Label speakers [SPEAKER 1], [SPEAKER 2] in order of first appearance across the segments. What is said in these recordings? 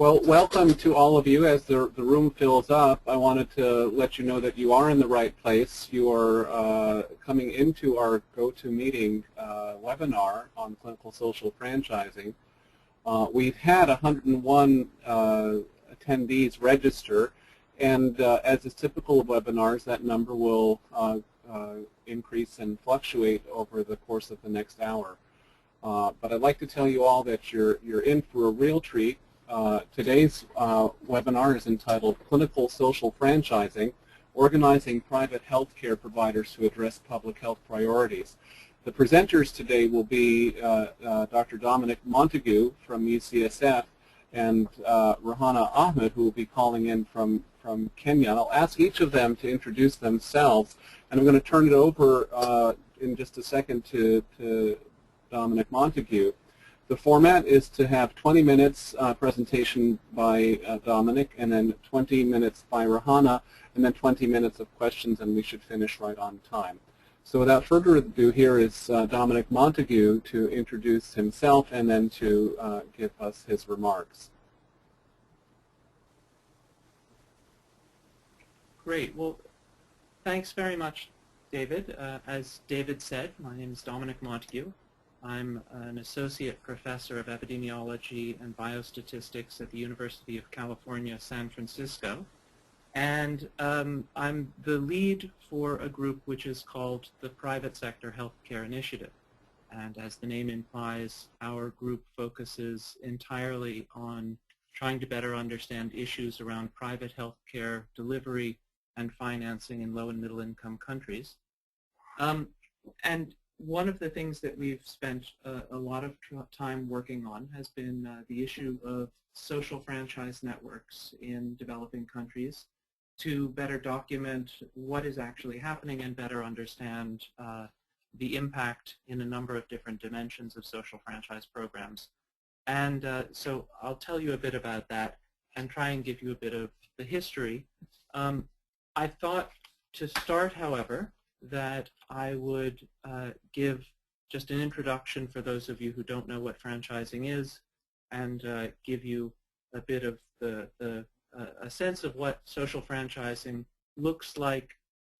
[SPEAKER 1] Well, welcome to all of you. As the room fills up, I wanted to let you know that you are in the right place. You are coming into our GoToMeeting webinar on clinical social franchising. We've had 101 attendees register, and as is typical of webinars, that number will increase and fluctuate over the course of the next hour. But I'd like to tell you all that you're in for a real treat. Today's webinar is entitled Clinical Social Franchising, Organizing Private Healthcare Providers to Address Public Health Priorities. The presenters today will be Dr. Dominic Montague from UCSF and Rahana Ahmed, who will be calling in from Kenya. And I'll ask each of them to introduce themselves, and I'm going to turn it over in just a second to Dominic Montague. The format is to have 20 minutes presentation by Dominic, and then 20 minutes by Rahana, and then 20 minutes of questions, and we should finish right on time. So without further ado, here is Dominic Montague to introduce himself and then to give us his remarks.
[SPEAKER 2] Great. Well, thanks very much, David. As David said, my name is Dominic Montague. I'm an associate professor of epidemiology and biostatistics at the University of California, San Francisco. And I'm the lead for a group which is called the Private Sector Healthcare Initiative. And as the name implies, our group focuses entirely on trying to better understand issues around private healthcare delivery and financing in low and middle income countries. And one of the things that we've spent a lot of time working on has been the issue of social franchise networks in developing countries to better document what is actually happening and better understand the impact in a number of different dimensions of social franchise programs. And so I'll tell you a bit about that and try and give you a bit of the history. I thought to start, however, that I would give just an introduction for those of you who don't know what franchising is, and give you a bit of a sense of what social franchising looks like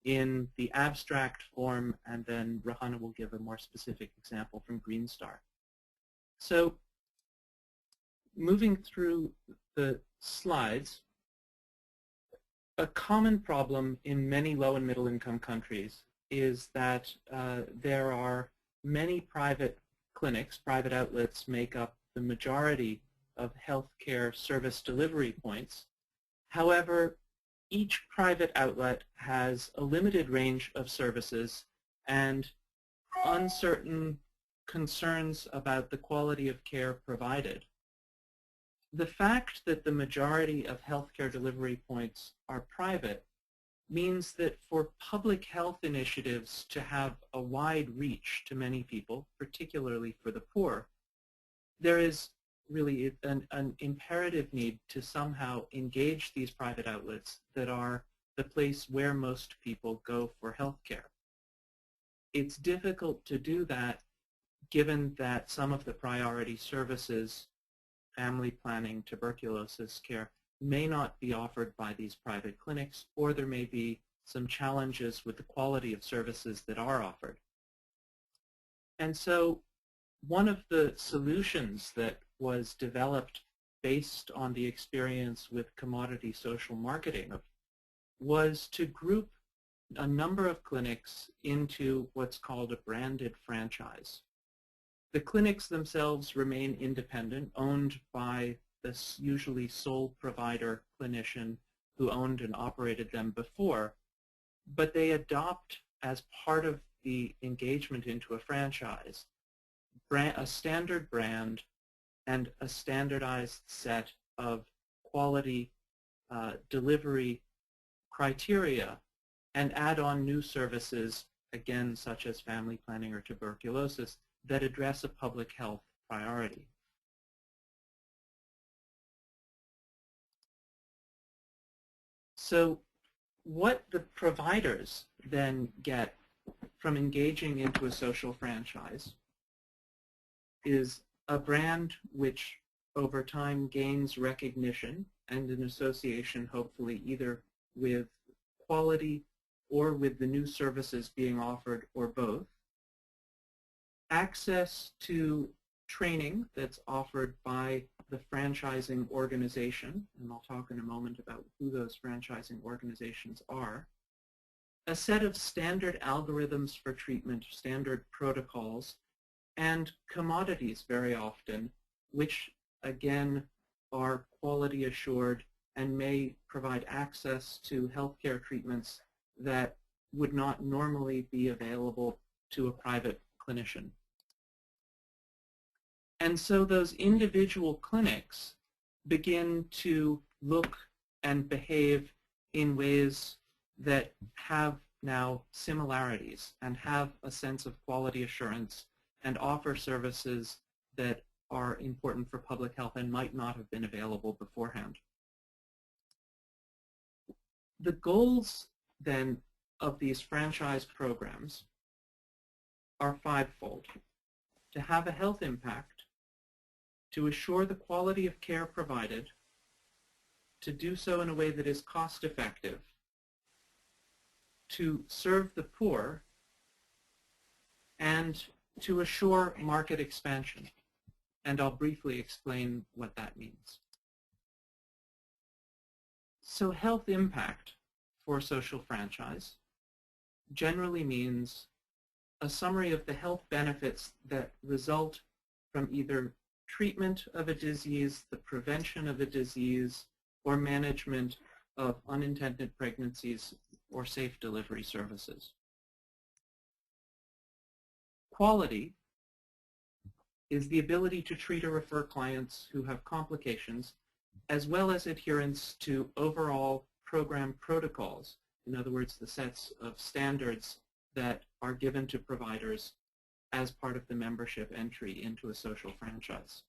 [SPEAKER 2] in the abstract form, and then Rahana will give a more specific example from Green Star. So moving through the slides, a common problem in many low and middle income countries is that there are many private clinics, private outlets make up the majority of healthcare service delivery points. However, each private outlet has a limited range of services and uncertain concerns about the quality of care provided. The fact that the majority of healthcare delivery points are private means that for public health initiatives to have a wide reach to many people, particularly for the poor, there is really an imperative need to somehow engage these private outlets that are the place where most people go for health care. It's difficult to do that given that some of the priority services, family planning, tuberculosis care, may not be offered by these private clinics, or there may be some challenges with the quality of services that are offered. And so one of the solutions that was developed based on the experience with commodity social marketing was to group a number of clinics into what's called a branded franchise. The clinics themselves remain independent, owned by this usually sole provider clinician who owned and operated them before, but they adopt as part of the engagement into a franchise a standard brand and a standardized set of quality delivery criteria, and add on new services, again, such as family planning or tuberculosis, that address a public health priority. So what the providers then get from engaging into a social franchise is a brand which over time gains recognition and an association, hopefully, either with quality or with the new services being offered, or both. Access to training that's offered by the franchising organization, and I'll talk in a moment about who those franchising organizations are. A set of standard algorithms for treatment, standard protocols, and commodities very often, which again are quality assured and may provide access to healthcare treatments that would not normally be available to a private clinician. And so those individual clinics begin to look and behave in ways that have now similarities and have a sense of quality assurance and offer services that are important for public health and might not have been available beforehand. The goals then of these franchise programs are fivefold: to have a health impact, to assure the quality of care provided, to do so in a way that is cost effective, to serve the poor, and to assure market expansion. And I'll briefly explain what that means. So health impact for social franchise generally means a summary of the health benefits that result from either treatment of a disease, the prevention of a disease, or management of unintended pregnancies or safe delivery services. Quality is the ability to treat or refer clients who have complications, as well as adherence to overall program protocols. In other words, the sets of standards that are given to providers as part of the membership entry into a social franchise.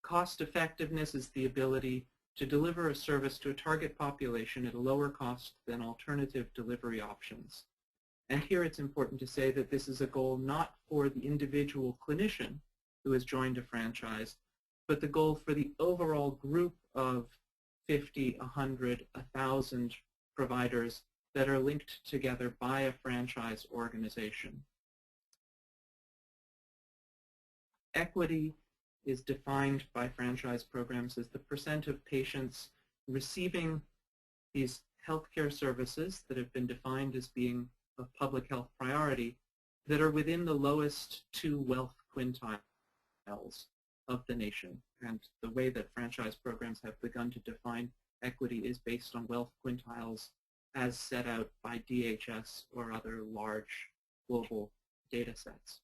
[SPEAKER 2] Cost effectiveness is the ability to deliver a service to a target population at a lower cost than alternative delivery options. And here it's important to say that this is a goal not for the individual clinician who has joined a franchise, but the goal for the overall group of 50, 100, 1,000 providers that are linked together by a franchise organization. Equity is defined by franchise programs as the percent of patients receiving these healthcare services that have been defined as being of public health priority that are within the lowest two wealth quintiles of the nation. And the way that franchise programs have begun to define equity is based on wealth quintiles as set out by DHS or other large global data sets.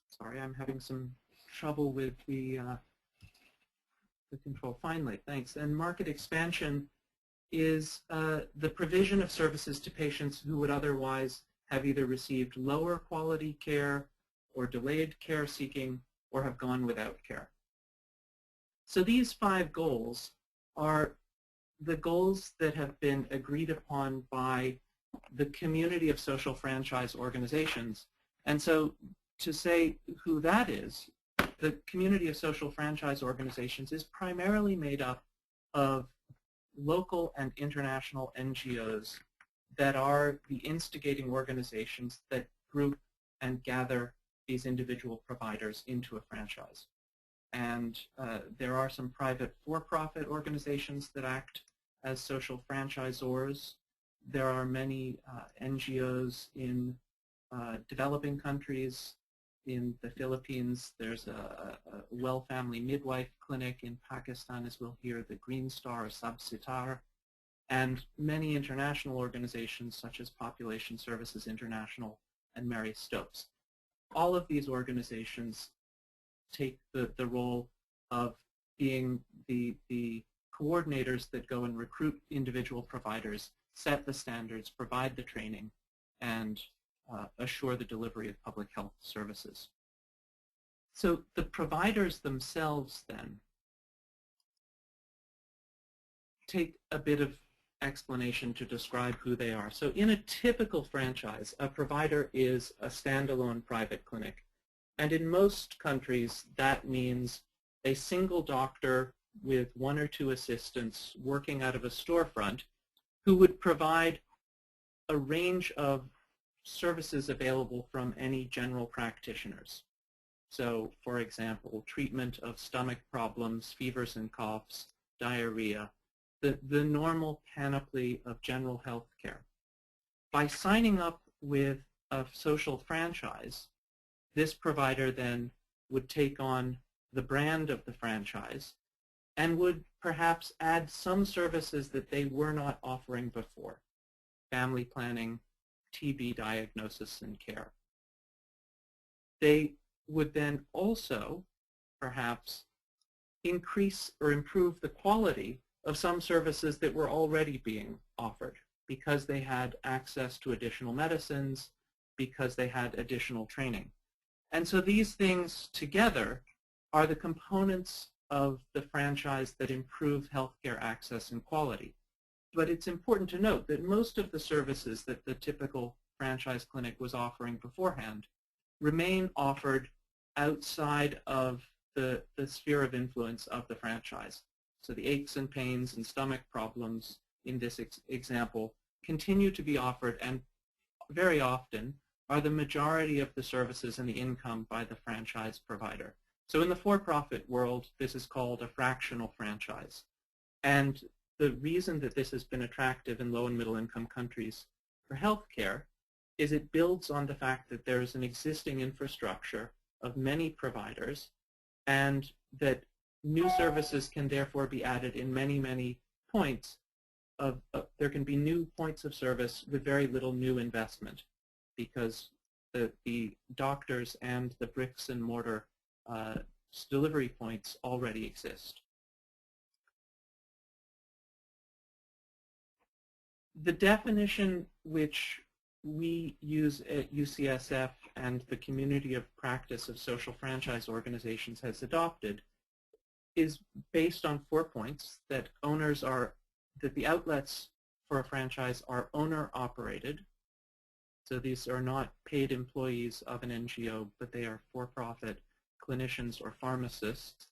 [SPEAKER 2] Sorry, I'm having some trouble with the control. Finally, thanks. And market expansion is the provision of services to patients who would otherwise have either received lower quality care or delayed care seeking or have gone without care. So these 5 goals are the goals that have been agreed upon by the community of social franchise organizations. And so to say who that is, the community of social franchise organizations is primarily made up of local and international NGOs that are the instigating organizations that group and gather these individual providers into a franchise. And there are some private for-profit organizations that act as social franchisors. There are many NGOs in developing countries. In the Philippines, there's a Well Family Midwife Clinic. In Pakistan, as we'll hear, the Green Star or Sab-Sitar, and many international organizations such as Population Services International and Mary Stopes. All of these organizations take the role of being the coordinators that go and recruit individual providers, set the standards, provide the training, and assure the delivery of public health services. So the providers themselves then take a bit of explanation to describe who they are. So in a typical franchise, a provider is a standalone private clinic. And in most countries, that means a single doctor with one or two assistants working out of a storefront who would provide a range of services available from any general practitioners. So, for example, treatment of stomach problems, fevers and coughs, diarrhea, the normal panoply of general health care. By signing up with a social franchise, this provider then would take on the brand of the franchise and would perhaps add some services that they were not offering before: family planning, TB diagnosis and care. They would then also perhaps increase or improve the quality of some services that were already being offered because they had access to additional medicines, because they had additional training. And so these things together are the components of the franchise that improve healthcare access and quality. But it's important to note that most of the services that the typical franchise clinic was offering beforehand remain offered outside of the sphere of influence of the franchise. So the aches and pains and stomach problems in this example continue to be offered, and very often are the majority of the services and the income by the franchise provider. So in the for-profit world, this is called a fractional franchise. And the reason that this has been attractive in low and middle income countries for healthcare is it builds on the fact that there is an existing infrastructure of many providers, and that new services can therefore be added in many, many points. There can be new points of service with very little new investment, because the doctors and the bricks and mortar delivery points already exist. The definition which we use at UCSF and the community of practice of social franchise organizations has adopted is based on 4 points: that the outlets for a franchise are owner operated. So these are not paid employees of an NGO, but they are for-profit clinicians or pharmacists.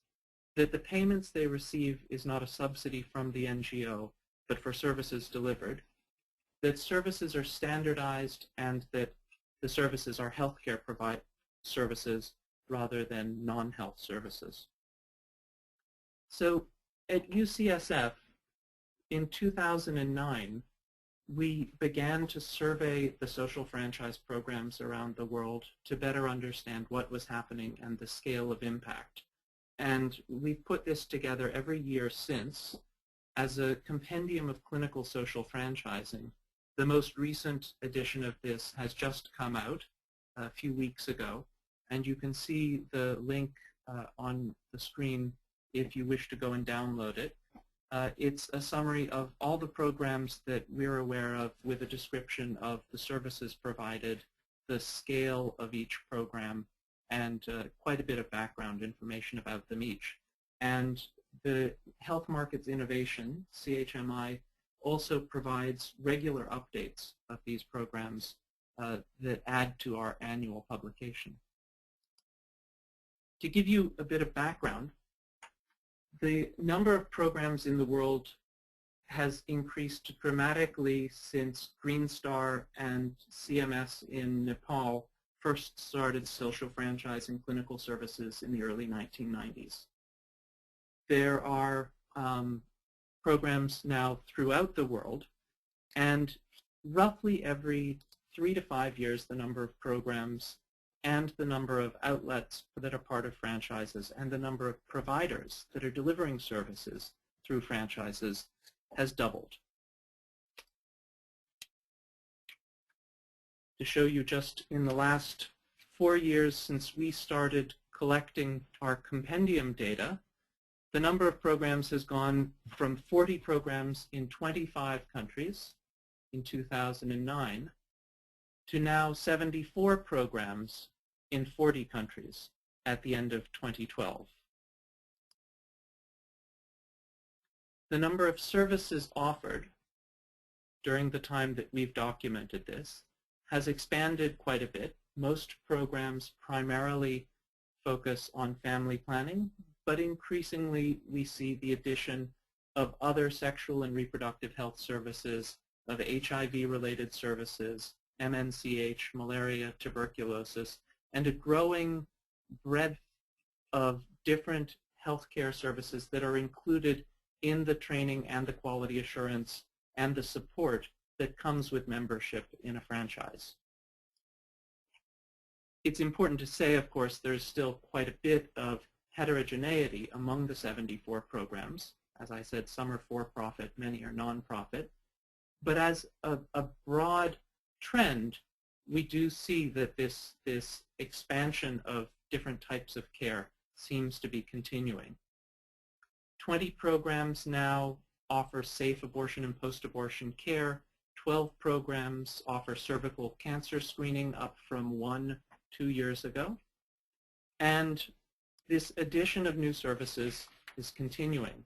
[SPEAKER 2] That the payments they receive is not a subsidy from the NGO, but for services delivered. That services are standardized, and that the services are healthcare services rather than non-health services. So at UCSF, in 2009, we began to survey the social franchise programs around the world to better understand what was happening and the scale of impact. And we've put this together every year since as a compendium of clinical social franchising. The most recent edition of this has just come out a few weeks ago, and you can see the link on the screen if you wish to go and download it. It's a summary of all the programs that we're aware of, with a description of the services provided, the scale of each program, and quite a bit of background information about them each. And the Health Markets Innovation, CHMI, also provides regular updates of these programs that add to our annual publication. To give you a bit of background, the number of programs in the world has increased dramatically since Green Star and CMS in Nepal first started social franchising clinical services in the early 1990s. There are programs now throughout the world, and roughly every 3 to 5 years the number of programs and the number of outlets that are part of franchises and the number of providers that are delivering services through franchises has doubled. To show you, just in the last 4 years since we started collecting our compendium data, the number of programs has gone from 40 programs in 25 countries in 2009 to now 74 programs in 40 countries at the end of 2012. The number of services offered during the time that we've documented this has expanded quite a bit. Most programs primarily focus on family planning, but increasingly we see the addition of other sexual and reproductive health services, of HIV-related services, MNCH, malaria, tuberculosis, and a growing breadth of different healthcare services that are included in the training and the quality assurance and the support that comes with membership in a franchise. It's important to say, of course, there's still quite a bit of heterogeneity among the 74 programs. As I said, some are for-profit, many are non-profit. But as a broad trend, we do see that this expansion of different types of care seems to be continuing. 20 programs now offer safe abortion and post-abortion care. 12 programs offer cervical cancer screening, up from 2 years ago. And this addition of new services is continuing.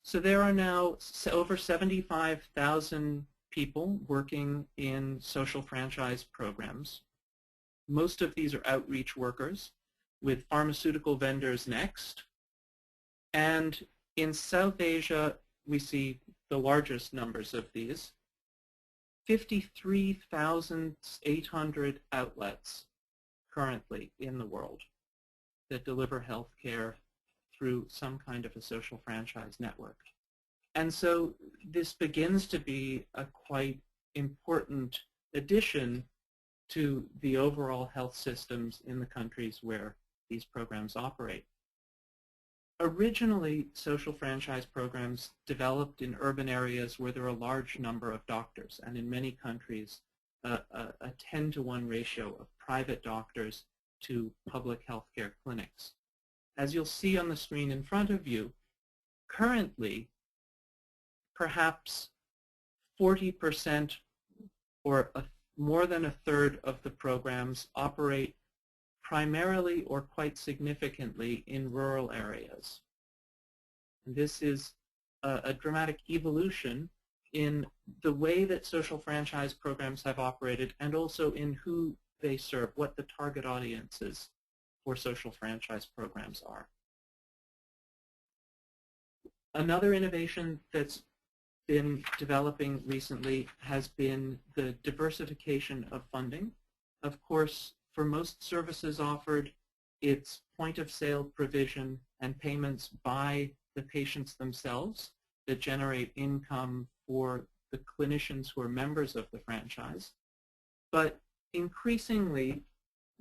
[SPEAKER 2] So there are now over 75,000 people working in social franchise programs. Most of these are outreach workers, with pharmaceutical vendors next. And in South Asia, we see the largest numbers of these. 53,800 outlets currently in the world that deliver health care through some kind of a social franchise network. And so this begins to be a quite important addition to the overall health systems in the countries where these programs operate. Originally, social franchise programs developed in urban areas where there are a large number of doctors, and in many countries, a 10-to-1 ratio of private doctors to public healthcare clinics. As you'll see on the screen in front of you, currently, perhaps 40% or more than a third of the programs operate primarily or quite significantly in rural areas. And this is a dramatic evolution in the way that social franchise programs have operated, and also in who they serve, what the target audiences for social franchise programs are. Another innovation that's been developing recently has been the diversification of funding. Of course, for most services offered, it's point-of-sale provision and payments by the patients themselves that generate income for the clinicians who are members of the franchise. But increasingly,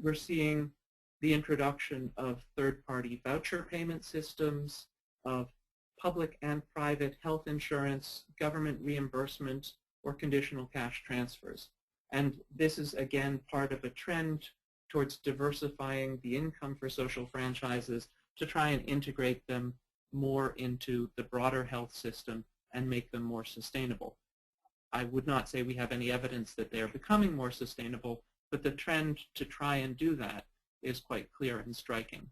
[SPEAKER 2] we're seeing the introduction of third-party voucher payment systems, of public and private health insurance, government reimbursement, or conditional cash transfers. And this is, again, part of a trend towards diversifying the income for social franchises to try and integrate them more into the broader health system and make them more sustainable. I would not say we have any evidence that they are becoming more sustainable, but the trend to try and do that is quite clear and striking.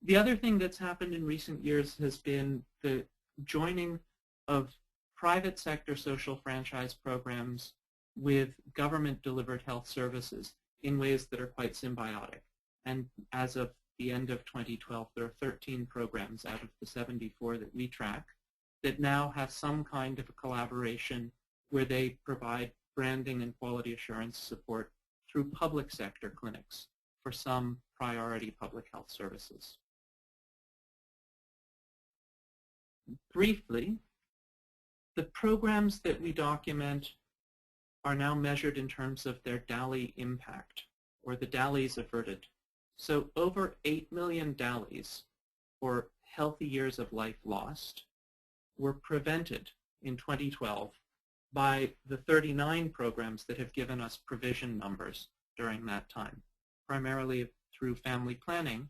[SPEAKER 2] The other thing that's happened in recent years has been the joining of private sector social franchise programs with government-delivered health services in ways that are quite symbiotic. And as of the end of 2012, there are 13 programs out of the 74 that we track that now have some kind of a collaboration where they provide branding and quality assurance support through public sector clinics for some priority public health services. Briefly, the programs that we document are now measured in terms of their DALY impact, or the DALYs averted. So over 8 million DALYs, or healthy years of life lost, were prevented in 2012 by the 39 programs that have given us provision numbers during that time, primarily through family planning.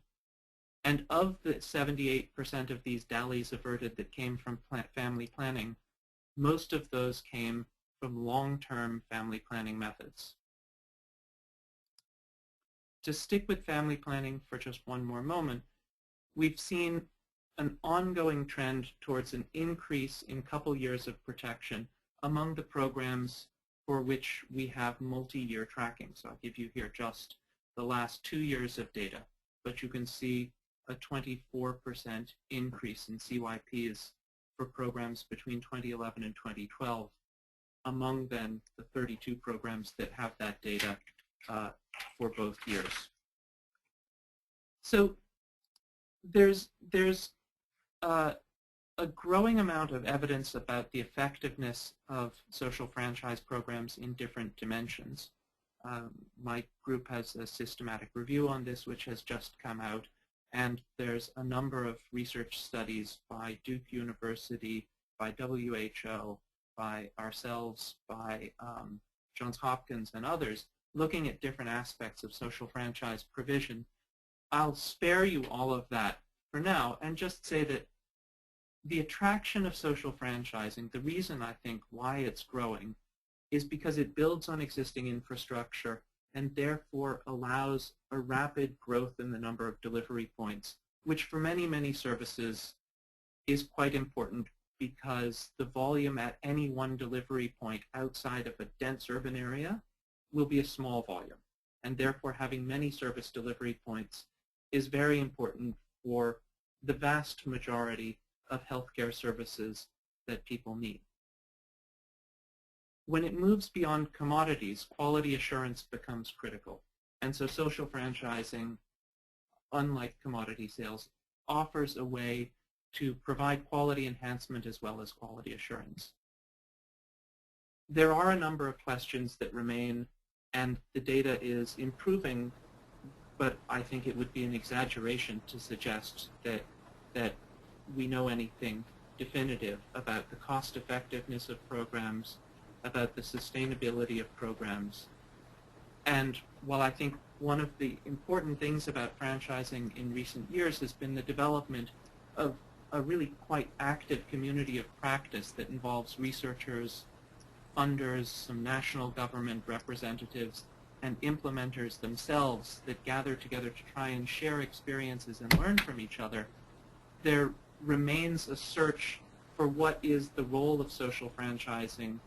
[SPEAKER 2] And of the 78% of these DALYs averted that came from family planning, most of those came from long-term family planning methods. To stick with family planning for just one more moment, we've seen an ongoing trend towards an increase in couple years of protection among the programs for which we have multi-year tracking. So I'll give you here just the last 2 years of data, but you can see a 24% increase in CYPs for programs between 2011 and 2012, among then the 32 programs that have that data for both years. So there's a growing amount of evidence about the effectiveness of social franchise programs in different dimensions. My group has a systematic review on this, which has just come out, and there's a number of research studies by Duke University, by WHO, by ourselves, by Johns Hopkins and others, looking at different aspects of social franchise provision. I'll spare you all of that for now and just say that the attraction of social franchising, the reason I think why it's growing, is because it builds on existing infrastructure and therefore allows a rapid growth in the number of delivery points, which for many, many services is quite important because the volume at any one delivery point outside of a dense urban area will be a small volume. And therefore having many service delivery points is very important for the vast majority of healthcare services that people need. When it moves beyond commodities, quality assurance becomes critical. And so social franchising, unlike commodity sales, offers a way to provide quality enhancement as well as quality assurance. There are a number of questions that remain, and the data is improving, but I think it would be an exaggeration to suggest that we know anything definitive about the cost effectiveness of programs, about the sustainability of programs. And while I think one of the important things about franchising in recent years has been the development of a really quite active community of practice that involves researchers, funders, some national government representatives, and implementers themselves that gather together to try and share experiences and learn from each other, there remains a search for what is the role of social franchising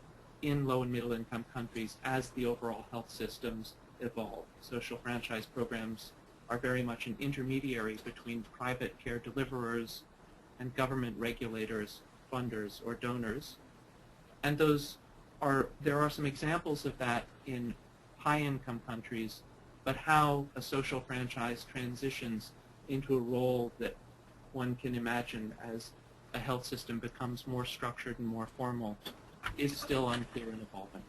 [SPEAKER 2] in low and middle income countries as the overall health systems evolve. Social franchise programs are very much an intermediary between private care deliverers and government regulators, funders, or donors. And there are some examples of that in high-income countries, but how a social franchise transitions into a role that one can imagine as a health system becomes more structured and more formal is still unclear and evolving.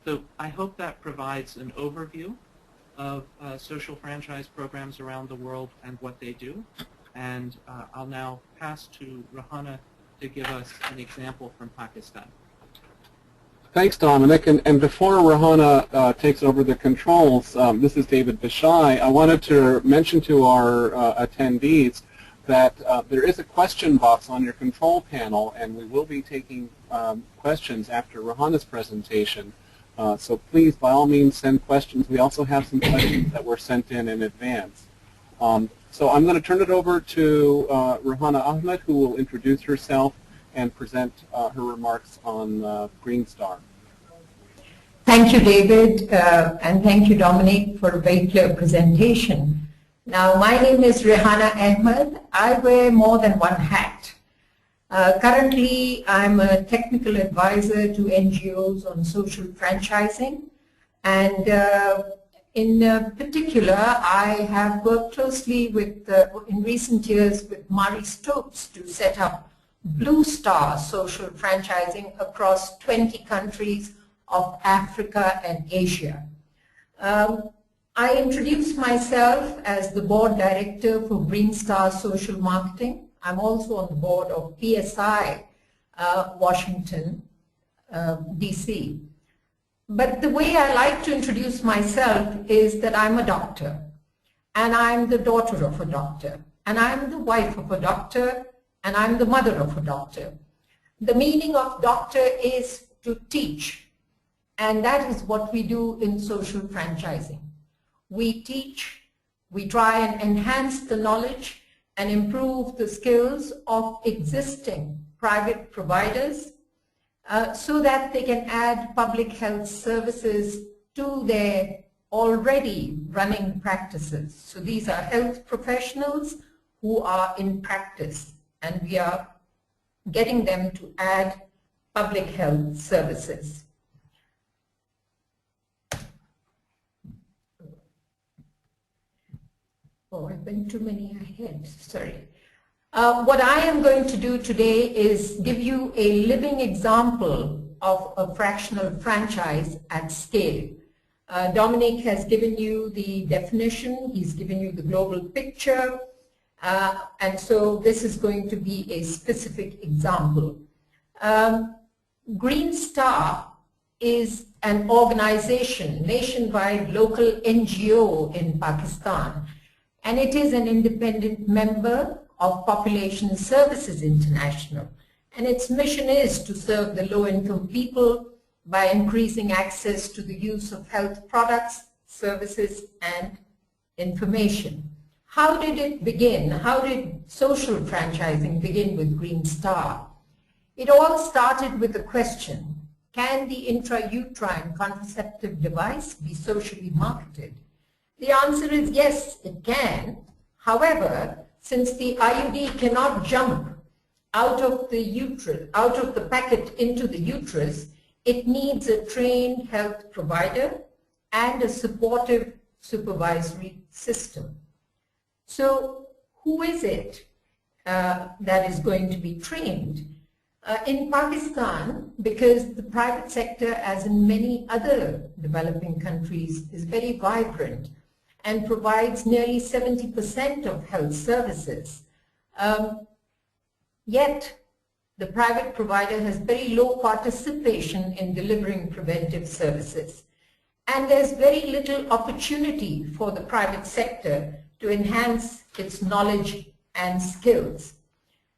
[SPEAKER 2] So I hope that provides an overview of social franchise programs around the world and what they do. And I'll now pass to Rahana to give us an example from Pakistan.
[SPEAKER 1] Thanks, Dominic. And before Rahana takes over the controls, this is David Bishai. I wanted to mention to our attendees that there is a question box on your control panel, and we will be taking questions after Rahana's presentation. So please, by all means, send questions. We also have some questions that were sent in advance. So I'm going to turn it over to Rahana Ahmed, who will introduce herself and present her remarks on Green Star.
[SPEAKER 3] Thank you, David, and thank you, Dominic, for a very clear presentation. Now, my name is Rahana Ahmed. I wear more than one hat. Currently, I'm a technical advisor to NGOs on social franchising, and in particular, I have worked closely with, in recent years, with Mari Stokes to set up Blue Star social franchising across 20 countries of Africa and Asia. I introduced myself as the board director for Green Star Social Marketing. I'm also on the board of PSI Washington, DC. But the way I like to introduce myself is that I'm a doctor, and I'm the daughter of a doctor, and I'm the wife of a doctor, and I'm the mother of a doctor. The meaning of doctor is to teach, and that is what we do in social franchising. We teach, we try and enhance the knowledge, and improve the skills of existing private providers so that they can add public health services to their already running practices. So these are health professionals who are in practice, and we are getting them to add public health services. Oh, I've been too many ahead, sorry. What I am going to do today is give you a living example of a fractional franchise at scale. Dominic has given you the definition, he's given you the global picture, and so this is going to be a specific example. Green Star is an organization, nationwide local NGO in Pakistan, and it is an independent member of Population Services International. And its mission is to serve the low-income people by increasing access to the use of health products, services, and information. How did it begin? How did social franchising begin with Green Star? It all started with the question, can the intrauterine contraceptive device be socially marketed? The answer is yes, it can. However, since the IUD cannot jump out of the uterus, out of the packet into the uterus, it needs a trained health provider and a supportive supervisory system. So who is it that is going to be trained? In Pakistan, because the private sector, as in many other developing countries, is very vibrant and provides nearly 70% of health services, yet the private provider has very low participation in delivering preventive services. And there's very little opportunity for the private sector to enhance its knowledge and skills.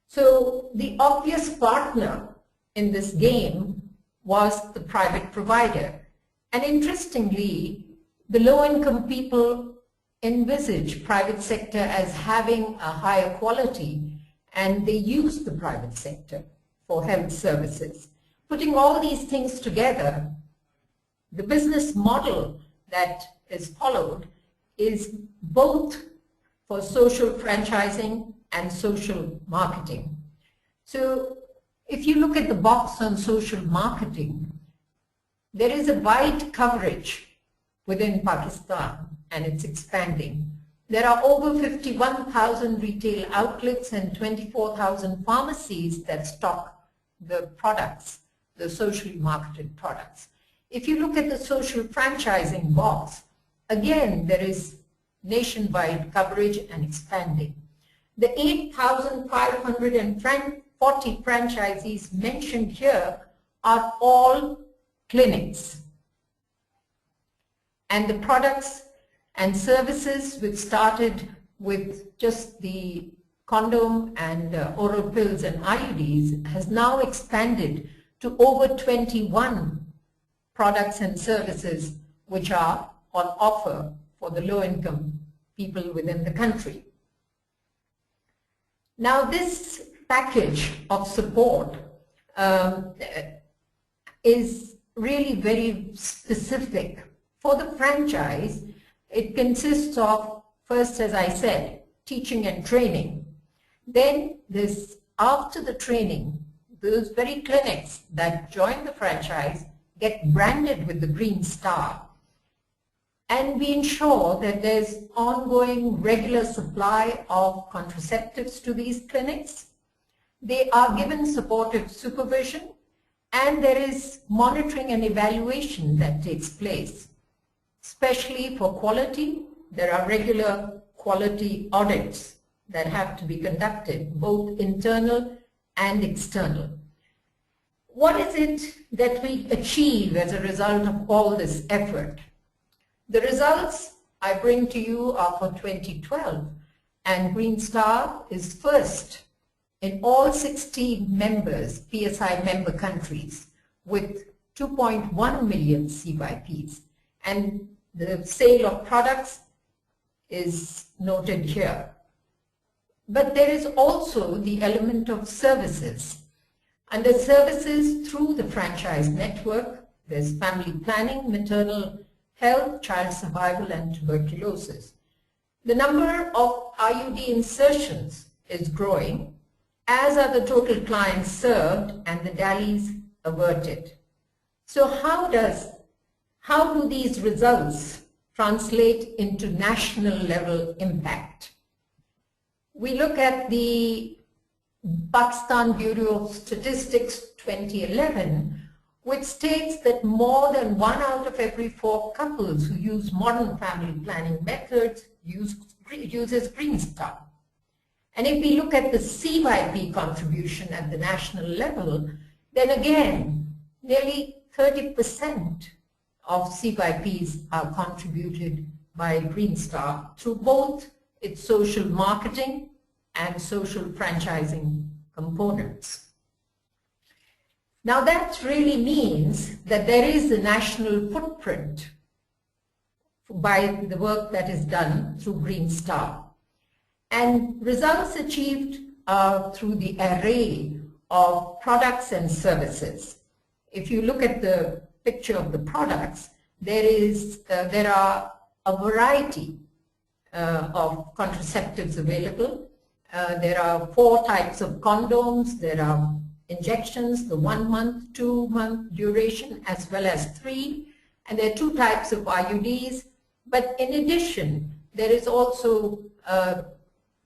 [SPEAKER 3] So the obvious partner in this game was the private provider. And interestingly, the low-income people envisage private sector as having a higher quality, and they use the private sector for health services. Putting all these things together, the business model that is followed is both for social franchising and social marketing. So if you look at the box on social marketing, there is a wide coverage within Pakistan, and it's expanding. There are over 51,000 retail outlets and 24,000 pharmacies that stock the products, the socially marketed products. If you look at the social franchising box, again, there is nationwide coverage and expanding. The 8,540 franchisees mentioned here are all clinics. And the products and services, which started with just the condom and oral pills and IUDs, has now expanded to over 21 products and services which are on offer for the low-income people within the country. Now this package of support is really very specific. For the franchise, it consists of, first, as I said, teaching and training. Then after the training, those very clinics that join the franchise get branded with the Green Star. And we ensure that there's ongoing regular supply of contraceptives to these clinics. They are given supportive supervision, and there is monitoring and evaluation that takes place. Especially for quality, there are regular quality audits that have to be conducted, both internal and external. What is it that we achieve as a result of all this effort? The results I bring to you are for 2012, and Green Star is first in all 60 members, PSI member countries, with 2.1 million CYPs. And the sale of products is noted here. But there is also the element of services. And the services through the franchise network, there's family planning, maternal health, child survival, and tuberculosis. The number of IUD insertions is growing, as are the total clients served and the DALIs averted. So how do these results translate into national level impact? We look at the Pakistan Bureau of Statistics 2011, which states that more than 1 out of every 4 couples who use modern family planning methods uses Green Star. And if we look at the CYP contribution at the national level, then again, nearly 30% of CYPs are contributed by Green Star through both its social marketing and social franchising components. Now that really means that there is a national footprint by the work that is done through Green Star. And results achieved through the array of products and services. If you look at the picture of the products, there are a variety of contraceptives available. There are 4 types of condoms. There are injections, the 1 month, 2 month duration, as well as 3. And there are 2 types of IUDs. But in addition, there is also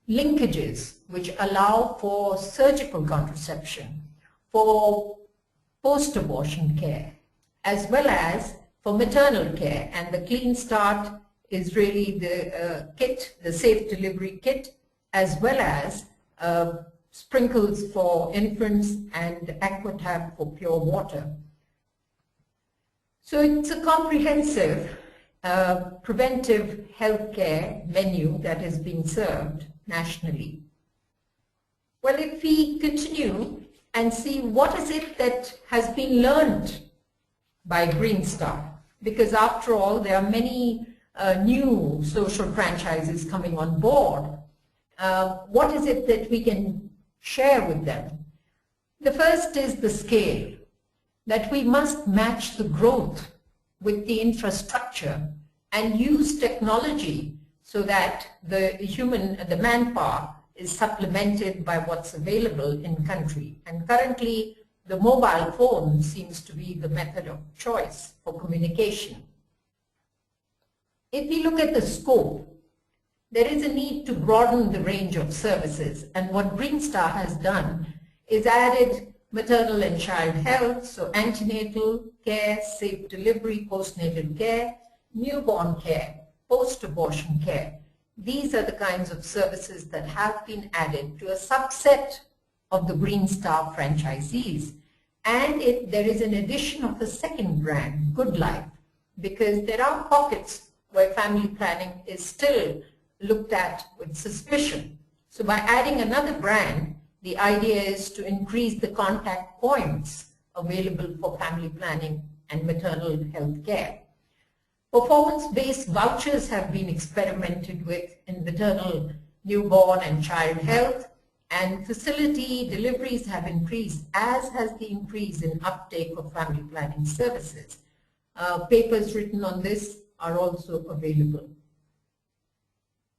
[SPEAKER 3] linkages which allow for surgical contraception, for post-abortion care, as well as for maternal care. And the Clean Start is really the kit, the safe delivery kit, as well as sprinkles for infants and Aquatab for pure water. So it's a comprehensive preventive healthcare menu that is being served nationally. Well, if we continue and see what is it that has been learned by Green Star, because after all there are many new social franchises coming on board. What is it that we can share with them? The first is the scale, that we must match the growth with the infrastructure and use technology so that the manpower is supplemented by what's available in country. And currently, the mobile phone seems to be the method of choice for communication. If we look at the scope, there is a need to broaden the range of services. And what Green Star has done is added maternal and child health, so antenatal care, safe delivery, postnatal care, newborn care, post-abortion care. These are the kinds of services that have been added to a subset of the Green Star franchisees. And there is an addition of a second brand, Good Life, because there are pockets where family planning is still looked at with suspicion. So by adding another brand, the idea is to increase the contact points available for family planning and maternal health care. Performance-based vouchers have been experimented with in maternal, newborn and child health, and facility deliveries have increased, as has the increase in uptake of family planning services. Papers written on this are also available.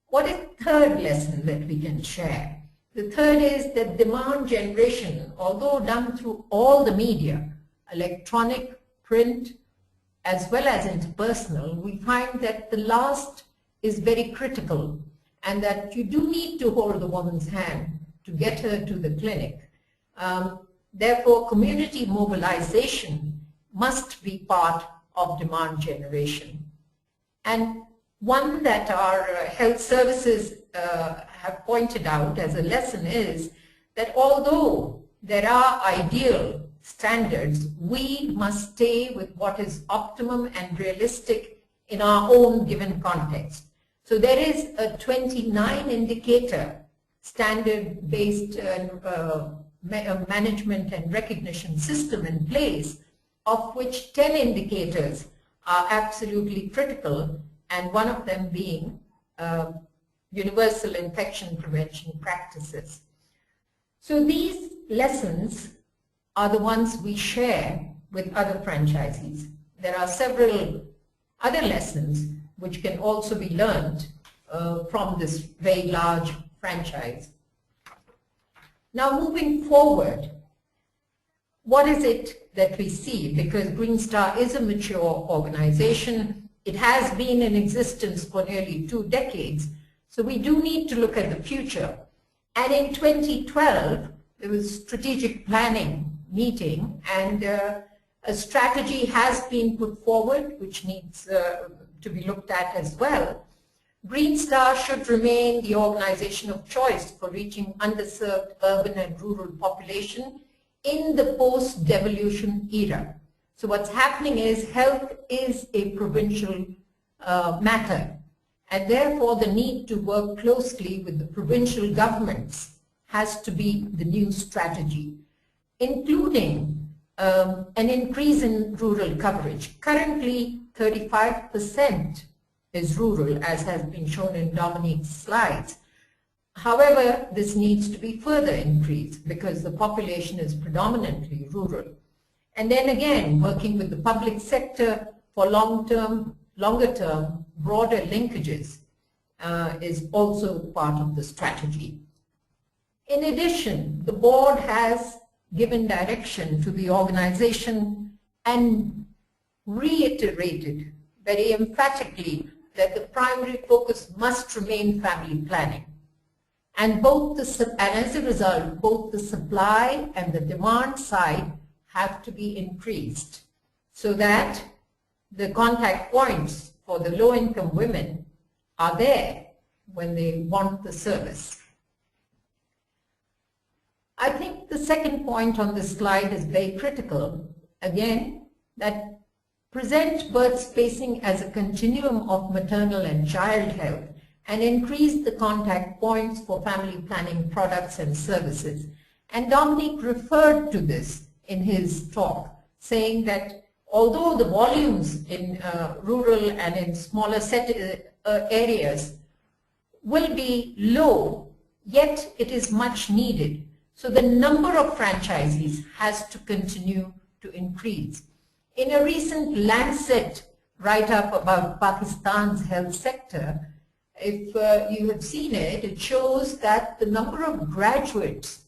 [SPEAKER 3] What is the third lesson that we can share? The third is that demand generation, although done through all the media, electronic, print, as well as interpersonal, we find that the last is very critical, and that you do need to hold the woman's hand to get her to the clinic. Therefore, community mobilization must be part of demand generation. And one that our health services have pointed out as a lesson is that although there are ideal standards, we must stay with what is optimum and realistic in our own given context. So there is a 29 indicator standard-based management and recognition system in place, of which 10 indicators are absolutely critical, and one of them being universal infection prevention practices. So these lessons are the ones we share with other franchisees. There are several other lessons which can also be learned from this very large franchise. Now moving forward, what is it that we see? Because Green Star is a mature organization. It has been in existence for nearly 2 decades. So we do need to look at the future. And in 2012, there was a strategic planning meeting, and a strategy has been put forward, which needs to be looked at as well. Green Star should remain the organization of choice for reaching underserved urban and rural population in the post-devolution era. So what's happening is health is a provincial matter, and therefore the need to work closely with the provincial governments has to be the new strategy, including an increase in rural coverage. Currently, 35% is rural, as has been shown in Dominic's slides. However, this needs to be further increased because the population is predominantly rural. And then again, working with the public sector for longer term, broader linkages is also part of the strategy. In addition, the board has given direction to the organization and reiterated very emphatically that the primary focus must remain family planning. And as a result, both the supply and the demand side have to be increased so that the contact points for the low-income women are there when they want the service. I think the second point on this slide is very critical, again, that present birth spacing as a continuum of maternal and child health and increase the contact points for family planning products and services. And Dominic referred to this in his talk, saying that although the volumes in rural and in smaller areas will be low, yet it is much needed. So the number of franchisees has to continue to increase. In a recent Lancet write-up about Pakistan's health sector, if you have seen it, it shows that the number of graduates,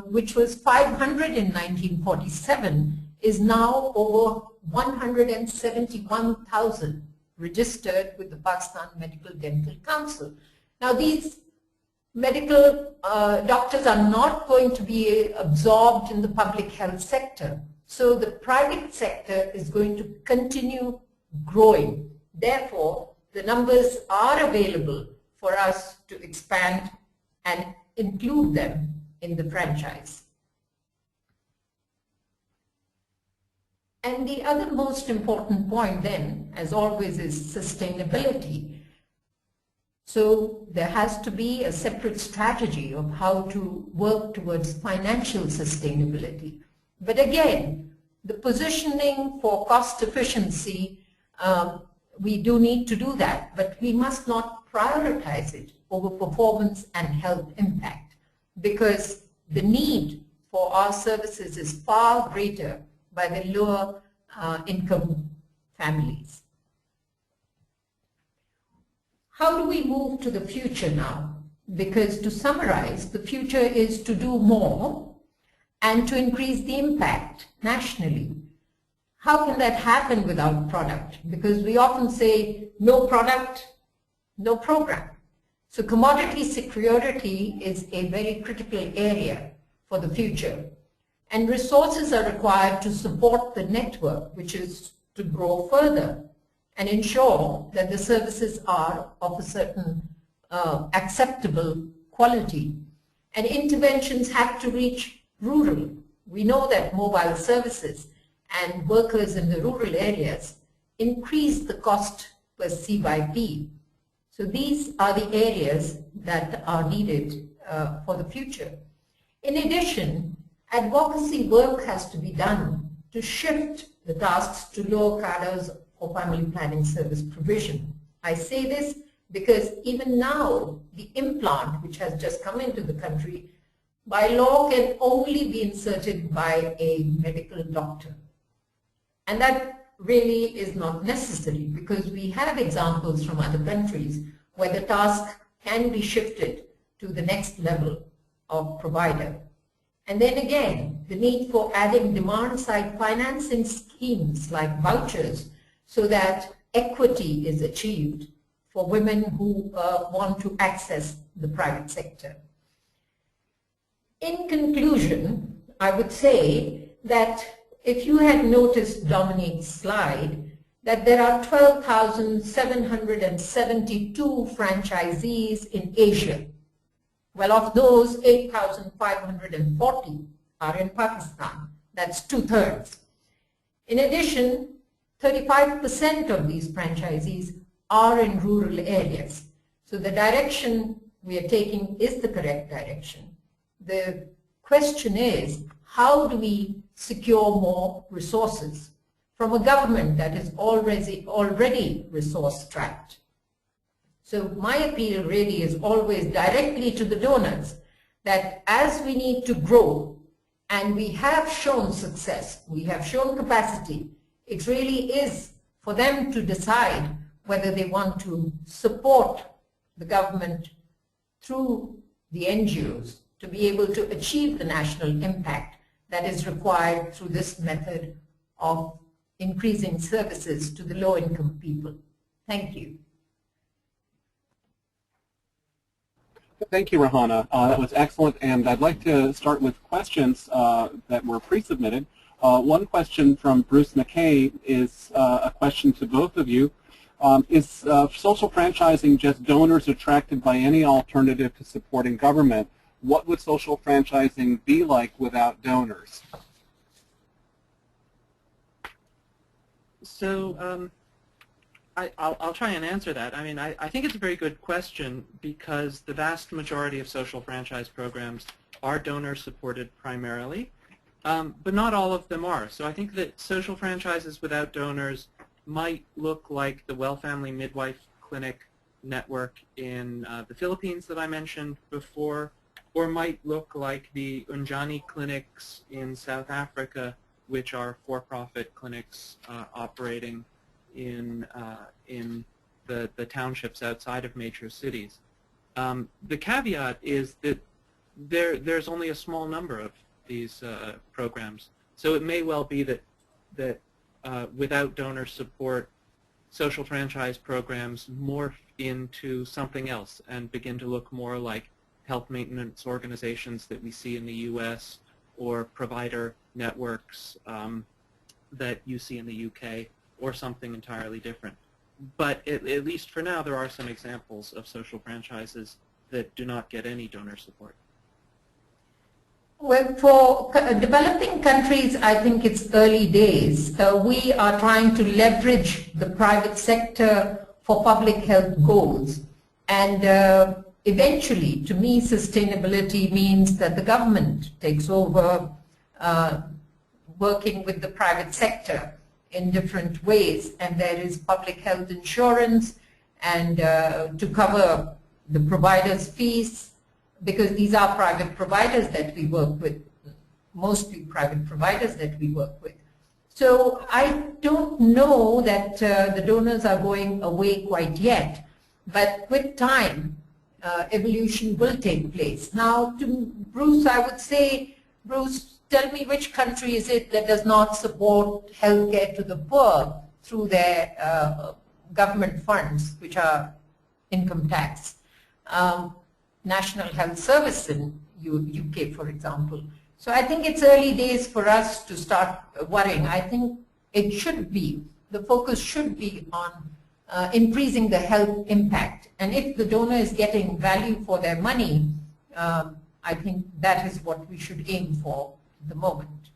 [SPEAKER 3] which was 500 in 1947, is now over 171,000 registered with the Pakistan Medical Dental Council. Now these medical doctors are not going to be absorbed in the public health sector. So the private sector is going to continue growing. Therefore, the numbers are available for us to expand and include them in the franchise. And the other most important point then, as always, is sustainability. So there has to be a separate strategy of how to work towards financial sustainability. But again, the positioning for cost efficiency, we do need to do that, but we must not prioritize it over performance and health impact, because the need for our services is far greater by the lower income families. How do we move to the future now? Because to summarize, the future is to do more and to increase the impact nationally. How can that happen without product? Because we often say, no product, no program. So commodity security is a very critical area for the future. And resources are required to support the network, which is to grow further and ensure that the services are of a certain acceptable quality. And interventions have to reach rural. We know that mobile services and workers in the rural areas increase the cost per CYP. So these are the areas that are needed for the future. In addition, advocacy work has to be done to shift the tasks to lower cadres for family planning service provision. I say this because even now the implant, which has just come into the country, by law can only be inserted by a medical doctor. And that really is not necessary, because we have examples from other countries where the task can be shifted to the next level of provider. And then again, the need for adding demand-side financing schemes like vouchers so that equity is achieved for women who want to access the private sector. In conclusion, I would say that if you had noticed Dominic's slide, that there are 12,772 franchisees in Asia. Well, of those, 8,540 are in Pakistan. That's 2/3. In addition, 35% of these franchisees are in rural areas. So the direction we are taking is the correct direction. The question is, how do we secure more resources from a government that is already resource-strapped? So my appeal really is always directly to the donors, that as we need to grow, and we have shown success, we have shown capacity, it really is for them to decide whether they want to support the government through the NGOs to be able to achieve the national impact that is required through this method of increasing services to the low-income people. Thank you.
[SPEAKER 1] Thank you, Rahana. That was excellent, and I'd like to start with questions that were pre-submitted. One question from Bruce McKay is a question to both of you. Is social franchising just donors attracted by any alternative to supporting government? What would social franchising be like without donors?
[SPEAKER 2] So I'll try and answer that. I mean, I think it's a very good question, because the vast majority of social franchise programs are donor-supported primarily, but not all of them are. So I think that social franchises without donors might look like the Well Family Midwife Clinic network in the Philippines that I mentioned before, or might look like the Unjani clinics in South Africa, which are for-profit clinics operating in the townships outside of major cities. The caveat is that there's only a small number of these programs, so it may well be that without donor support, social franchise programs morph into something else and begin to look more like health maintenance organizations that we see in the U.S. or provider networks that you see in the U.K. or something entirely different. But at least for now, there are some examples of social franchises that do not get any donor support.
[SPEAKER 3] Well, for developing countries, I think it's early days. We are trying to leverage the private sector for public health goals. And eventually, to me, sustainability means that the government takes over working with the private sector in different ways. And there is public health insurance and to cover the provider's fees, because these are private providers that we work with, mostly private providers that we work with. So I don't know that the donors are going away quite yet, but with time, evolution will take place. Now, to Bruce, I would say, Bruce, tell me which country is it that does not support healthcare to the poor through their government funds, which are income tax. National Health Service in UK, for example. So I think it's early days for us to start worrying. I think it should be, the focus should be on increasing the health impact. And if the donor is getting value for their money, I think that is what we should aim for at the moment.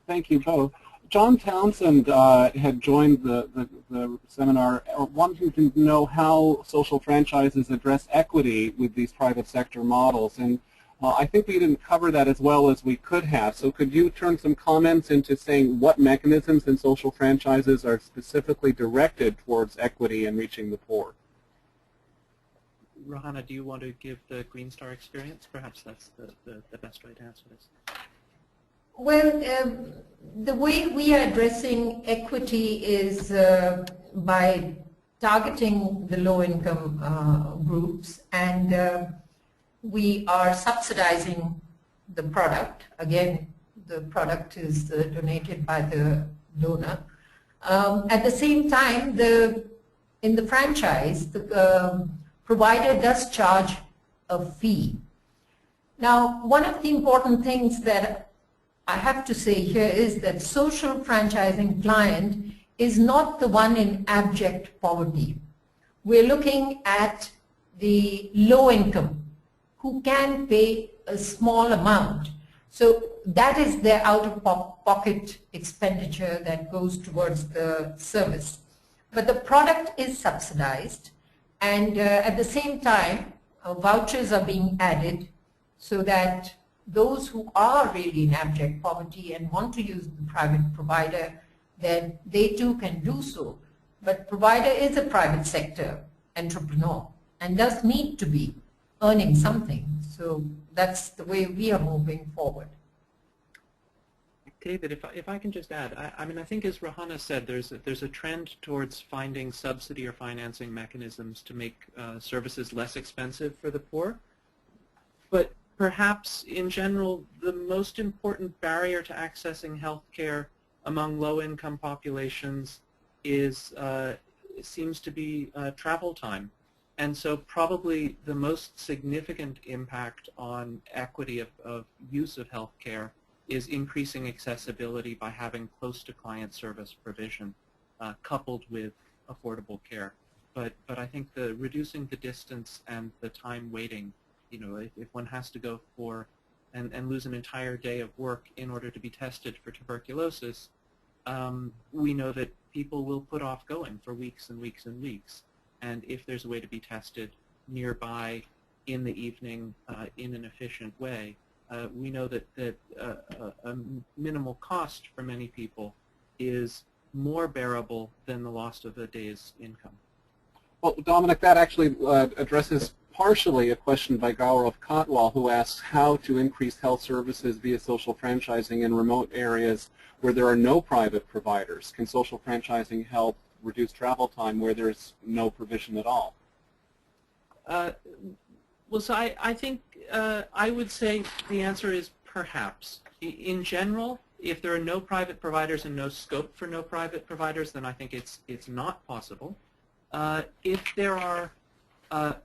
[SPEAKER 1] Thank you both. John Townsend had joined the seminar wanting to know how social franchises address equity with these private sector models. And I think we didn't cover that as well as we could have. So could you turn some comments into saying what mechanisms in social franchises are specifically directed towards equity and reaching the poor?
[SPEAKER 2] Rahana, do you want to give the Green Star experience? Perhaps that's the best way to answer this.
[SPEAKER 3] Well, the way we are addressing equity is by targeting the low-income groups, and we are subsidizing the product. Again, the product is donated by the donor. At the same time, in the franchise, the provider does charge a fee. Now, one of the important things that I have to say here is that social franchising client is not the one in abject poverty. We're looking at the low income who can pay a small amount. So that is their out-of-pocket expenditure that goes towards the service. But the product is subsidized, and at the same time, vouchers are being added so that those who are really in abject poverty and want to use the private provider, then they too can do so. But provider is a private sector entrepreneur and does need to be earning something. So that's the way we are moving forward.
[SPEAKER 2] David, if I can just add, I mean, I think as Rahana said, there's a trend towards finding subsidy or financing mechanisms to make services less expensive for the poor. But perhaps in general, the most important barrier to accessing health care among low-income populations is seems to be travel time. And so probably the most significant impact on equity of use of health care is increasing accessibility by having close-to-client service provision coupled with affordable care. But I think reducing the distance and the time waiting, you know, if one has to go for and lose an entire day of work in order to be tested for tuberculosis, we know that people will put off going for weeks and weeks and weeks. And if there's a way to be tested nearby in the evening in an efficient way, we know that a minimal cost for many people is more bearable than the loss of a day's income.
[SPEAKER 1] Well, Dominic, that actually addresses partially a question by Gaurav Kotwal, who asks how to increase health services via social franchising in remote areas where there are no private providers. Can social franchising help reduce travel time where there's no provision at all?
[SPEAKER 2] Well, so I think I would say the answer is perhaps. In general, if there are no private providers and no scope for no private providers, then I think it's not possible. If there are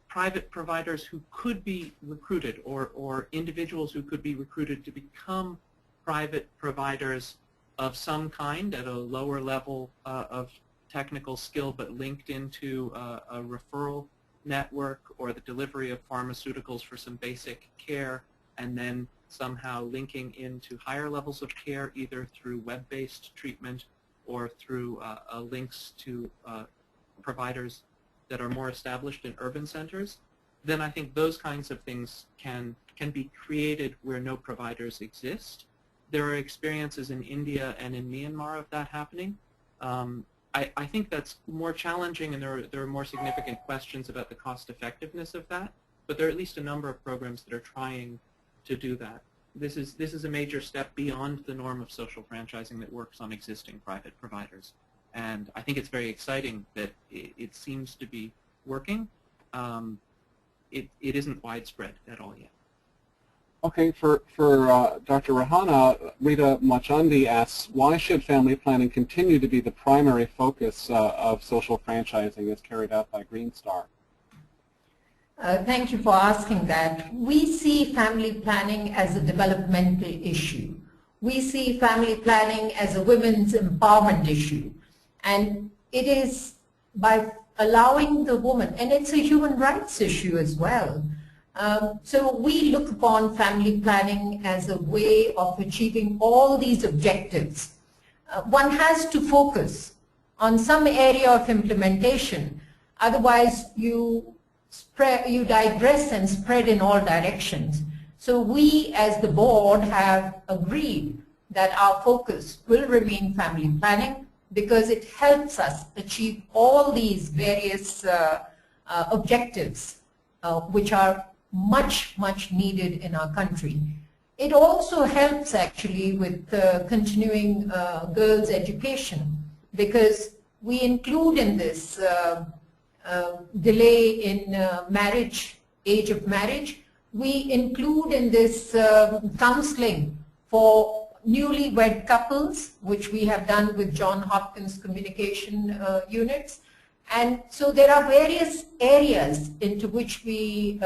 [SPEAKER 2] private providers who could be recruited or individuals who could be recruited to become private providers of some kind at a lower level of technical skill but linked into a referral network or the delivery of pharmaceuticals for some basic care and then somehow linking into higher levels of care either through web-based treatment or through links to providers that are more established in urban centers, then I think those kinds of things can be created where no providers exist. There are experiences in India and in Myanmar of that happening. I think that's more challenging, and there are more significant questions about the cost effectiveness of that, but there are at least a number of programs that are trying to do that. This is a major step beyond the norm of social franchising that works on existing private providers. And I think it's very exciting that it seems to be working. It isn't widespread at all yet.
[SPEAKER 1] Okay, for Dr. Rahana, Rita Machandi asks, why should family planning continue to be the primary focus of social franchising as carried out by Green Star?
[SPEAKER 3] Thank you for asking that. We see family planning as a developmental issue. We see family planning as a women's empowerment issue. And it is by allowing the woman, and it's a human rights issue as well. So we look upon family planning as a way of achieving all these objectives. One has to focus on some area of implementation, otherwise you digress and spread in all directions. So we as the board have agreed that our focus will remain family planning because it helps us achieve all these various objectives which are much, much needed in our country. It also helps actually with continuing girls' education, because we include in this delay in marriage, age of marriage. We include in this counseling for newlywed couples, which we have done with John Hopkins communication units. And so there are various areas into which we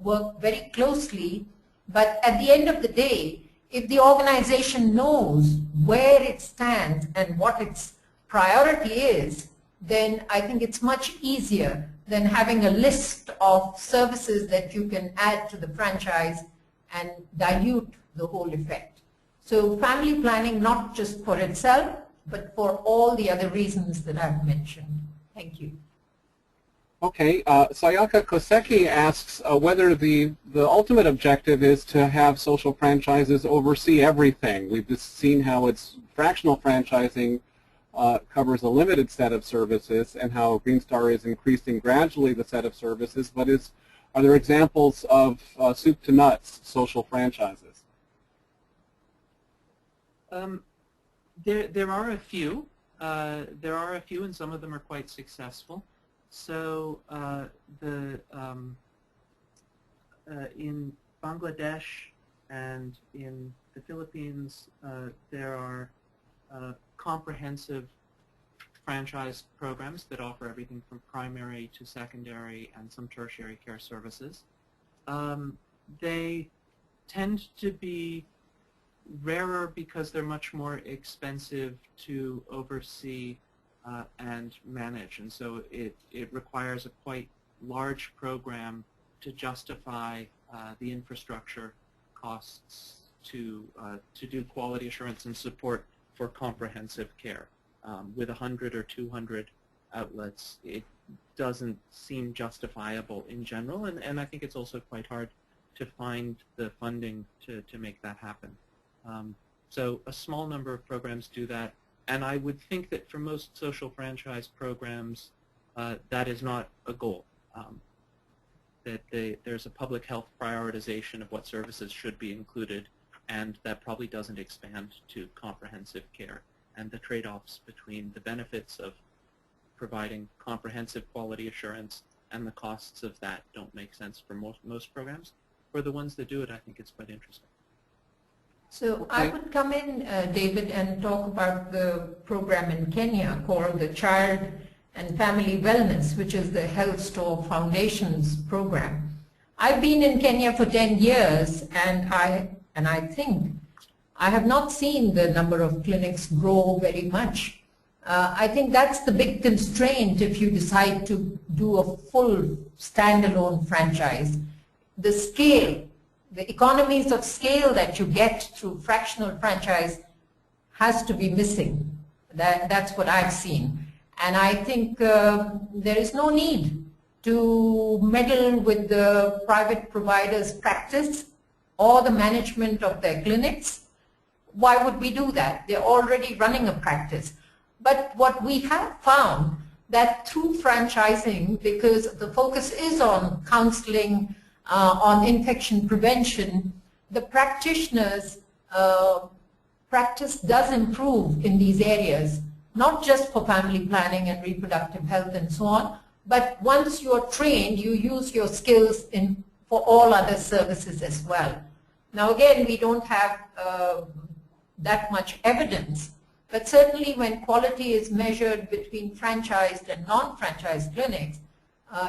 [SPEAKER 3] work very closely, but at the end of the day, if the organization knows where it stands and what its priority is, then I think it's much easier than having a list of services that you can add to the franchise and dilute the whole effect. So family planning, not just for itself, but for all the other reasons that I've mentioned. Thank you.
[SPEAKER 1] Okay, Sayaka Koseki asks whether the ultimate objective is to have social franchises oversee everything. We've just seen how it's fractional franchising covers a limited set of services, and how Green Star is increasing gradually the set of services, but are there examples of soup to nuts social franchises?
[SPEAKER 2] There are a few. And some of them are quite successful. So in Bangladesh and in the Philippines, there are comprehensive franchise programs that offer everything from primary to secondary and some tertiary care services. They tend to be rarer because they're much more expensive to oversee and manage, and so it requires a quite large program to justify the infrastructure costs to do quality assurance and support for comprehensive care. With 100 or 200 outlets, it doesn't seem justifiable in general, and I think it's also quite hard to find the funding to make that happen. So a small number of programs do that, and I would think that for most social franchise programs, that is not a goal. That there's a public health prioritization of what services should be included, and that probably doesn't expand to comprehensive care. And the trade-offs between the benefits of providing comprehensive quality assurance and the costs of that don't make sense for most programs. For the ones that do it, I think it's quite interesting.
[SPEAKER 3] So I would come in, David, and talk about the program in Kenya called the Child and Family Wellness, which is the Health Store Foundation's program. I've been in Kenya for 10 years, and I think I have not seen the number of clinics grow very much. I think that's the big constraint if you decide to do a full standalone franchise. The scale, the economies of scale that you get through fractional franchise has to be missing. That's what I've seen. And I think there is no need to meddle with the private providers' practice or the management of their clinics. Why would we do that? They're already running a practice. But what we have found that through franchising, because the focus is on counseling, on infection prevention, the practitioners' practice does improve in these areas, not just for family planning and reproductive health and so on, but once you're trained, you use your skills for all other services as well. Now again, we don't have that much evidence, but certainly when quality is measured between franchised and non-franchised clinics,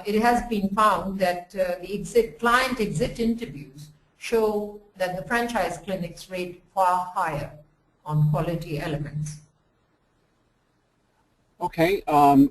[SPEAKER 3] it has been found that the client exit interviews show that the franchise clinics rate far higher on quality elements.
[SPEAKER 1] Okay,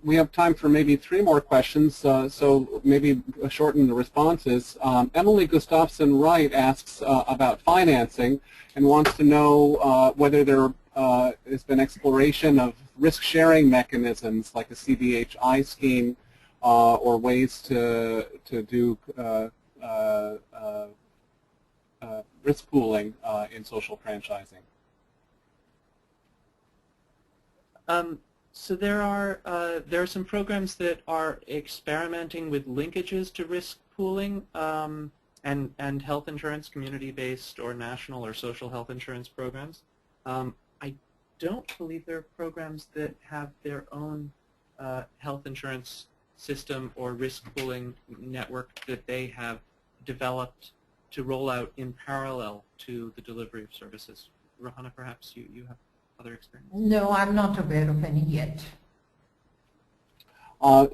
[SPEAKER 1] we have time for maybe 3 more questions, so maybe shorten the responses. Emily Gustafson Wright asks about financing and wants to know whether there has been exploration of risk-sharing mechanisms like a CBHI scheme or ways to do risk pooling in social franchising.
[SPEAKER 2] So there are some programs that are experimenting with linkages to risk pooling and health insurance, community-based or national or social health insurance programs, I don't believe there are programs that have their own health insurance system or risk pooling network that they have developed to roll out in parallel to the delivery of services. Rahana, perhaps you have other experience?
[SPEAKER 3] No, I'm not aware of any yet.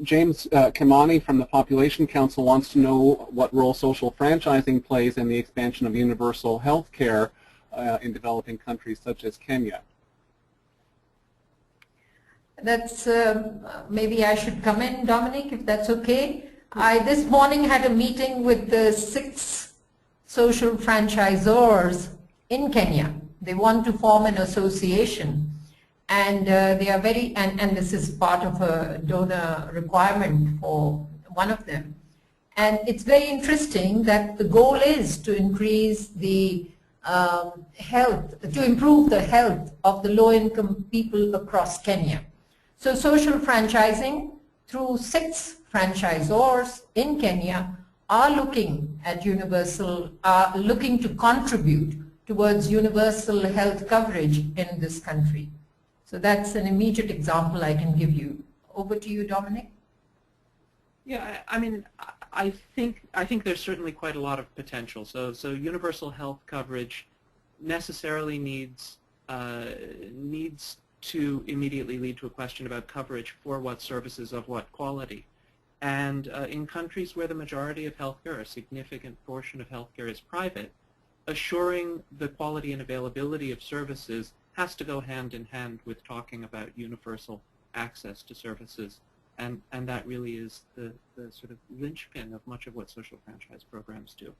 [SPEAKER 1] James Kimani from the Population Council wants to know what role social franchising plays in the expansion of universal health care in developing countries such as Kenya.
[SPEAKER 3] That's, maybe I should come in, Dominic, if that's okay. I this morning had a meeting with the 6 social franchisors in Kenya. They want to form an association, and they are very, and this is part of a donor requirement for one of them. And it's very interesting that the goal is to increase the health, to improve the health of the low-income people across Kenya. So social franchising through 6 franchisors in Kenya are looking at universal, are looking to contribute towards universal health coverage in this country. So that's an immediate example I can give you. Over to you, Dominic.
[SPEAKER 2] Yeah, I mean, I think there's certainly quite a lot of potential. So universal health coverage necessarily needs to immediately lead to a question about coverage for what services of what quality. And in countries where the majority of healthcare, a significant portion of healthcare is private, assuring the quality and availability of services has to go hand in hand with talking about universal access to services. And that really is the sort of linchpin of much of what social franchise programs do.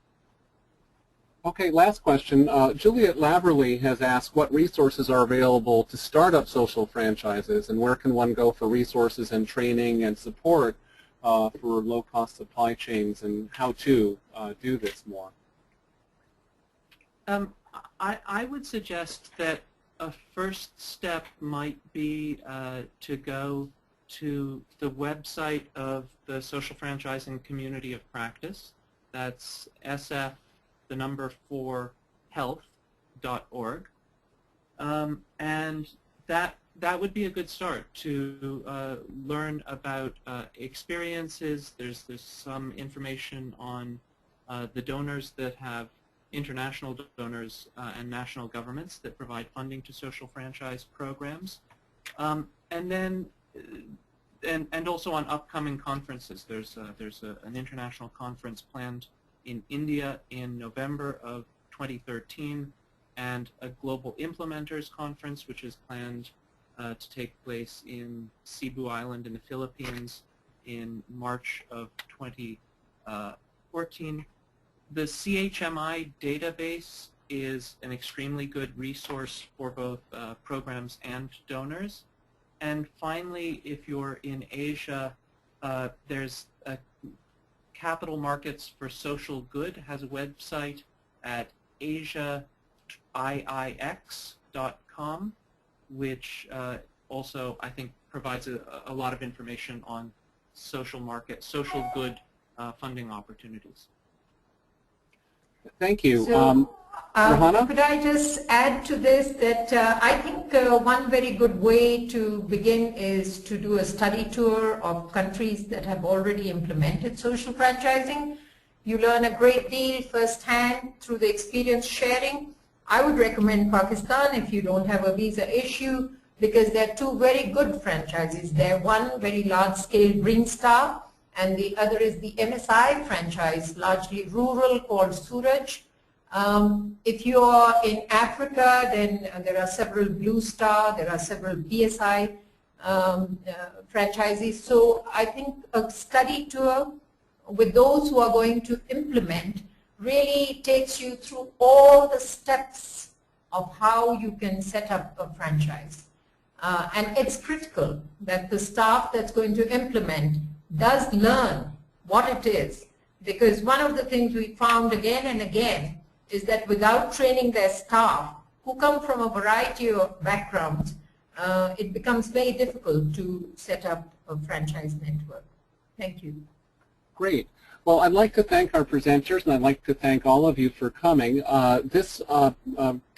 [SPEAKER 1] Okay, last question. Juliet Laverly has asked what resources are available to start up social franchises, and where can one go for resources and training and support for low-cost supply chains, and how to do this more?
[SPEAKER 2] I would suggest that a first step might be to go to the website of the Social Franchising Community of Practice. That's sf4health.org. And that would be a good start to learn about experiences. There's some information on the donors that have international donors and national governments that provide funding to social franchise programs. And then and also on upcoming conferences. There's an international conference planned in India in November of 2013, and a Global Implementers Conference, which is planned to take place in Cebu Island in the Philippines in March of 2014. The CHMI database is an extremely good resource for both programs and donors. And finally, if you're in Asia, there's a Capital Markets for Social Good has a website at asiaiix.com, which also, I think, provides a lot of information on social good funding opportunities.
[SPEAKER 1] Thank you.
[SPEAKER 3] So,
[SPEAKER 1] Rahana?
[SPEAKER 3] could I just add to this that I think one very good way to begin is to do a study tour of countries that have already implemented social franchising. You learn a great deal firsthand through the experience sharing. I would recommend Pakistan if you don't have a visa issue, because there are 2 very good franchises there. One very large-scale Green Star, and the other is the MSI franchise, largely rural, called Suraj. If you are in Africa, then there are several Blue Star, there are several PSI franchises. So I think a study tour with those who are going to implement really takes you through all the steps of how you can set up a franchise. And it's critical that the staff that's going to implement does learn what it is, because one of the things we found again and again is that without training their staff, who come from a variety of backgrounds, it becomes very difficult to set up a franchise network. Thank you.
[SPEAKER 1] Great. Well, I'd like to thank our presenters, and I'd like to thank all of you for coming. This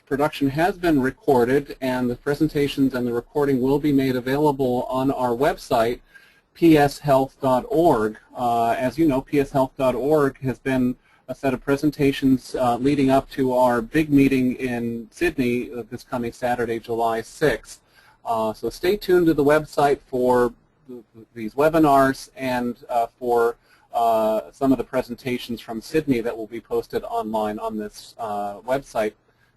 [SPEAKER 1] production has been recorded, and the presentations and the recording will be made available on our website, pshealth.org. As you know, pshealth.org has been a set of presentations leading up to our big meeting in Sydney this coming Saturday, July 6th. So stay tuned to the website for these webinars and for some of the presentations from Sydney that will be posted online on this website,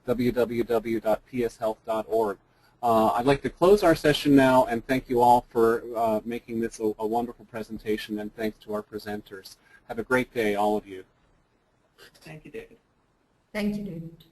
[SPEAKER 1] www.pshealth.org. I'd like to close our session now and thank you all for making this a wonderful presentation, and thanks to our presenters. Have a great day, all of you.
[SPEAKER 2] Thank you, David.
[SPEAKER 3] Thank you, David.